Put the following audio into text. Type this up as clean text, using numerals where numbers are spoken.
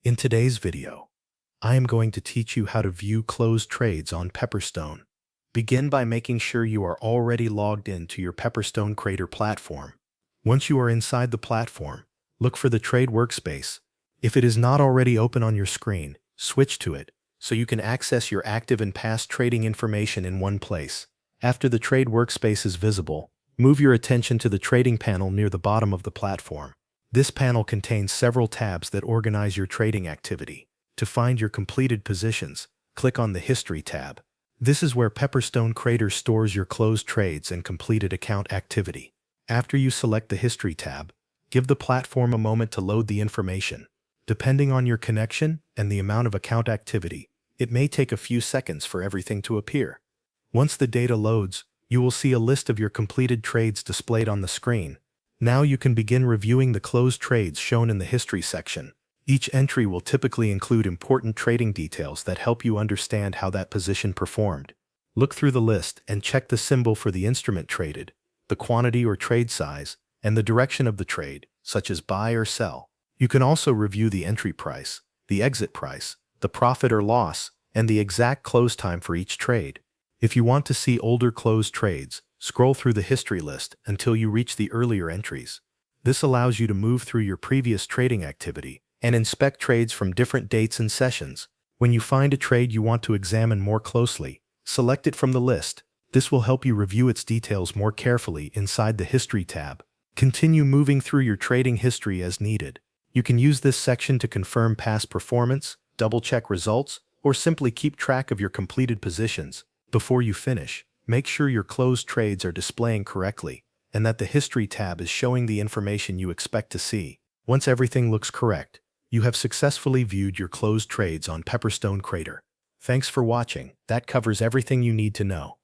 In today's video, I am going to teach you how to view closed trades on Pepperstone. Begin by making sure you are already logged in to your Pepperstone Trader platform. Once you are inside the platform, look for the Trade workspace. If it is not already open on your screen, switch to it so you can access your active and past trading information in one place. After the Trade workspace is visible, move your attention to the trading panel near the bottom of the platform. This panel contains several tabs that organize your trading activity. To find your completed positions, click on the History tab. This is where Pepperstone Trader stores your closed trades and completed account activity. After you select the History tab, give the platform a moment to load the information. Depending on your connection and the amount of account activity, it may take a few seconds for everything to appear. Once the data loads, you will see a list of your completed trades displayed on the screen. Now you can begin reviewing the closed trades shown in the History section. Each entry will typically include important trading details that help you understand how that position performed. Look through the list and check the symbol for the instrument traded, the quantity or trade size, and the direction of the trade, such as buy or sell. You can also review the entry price, the exit price, the profit or loss, and the exact close time for each trade. If you want to see older closed trades, scroll through the history list until you reach the earlier entries. This allows you to move through your previous trading activity and inspect trades from different dates and sessions. When you find a trade you want to examine more closely, select it from the list. This will help you review its details more carefully inside the History tab. Continue moving through your trading history as needed. You can use this section to confirm past performance, double-check results, or simply keep track of your completed positions. Before you finish, make sure your closed trades are displaying correctly and that the History tab is showing the information you expect to see. Once everything looks correct, you have successfully viewed your closed trades on Pepperstone Trader. Thanks for watching. That covers everything you need to know.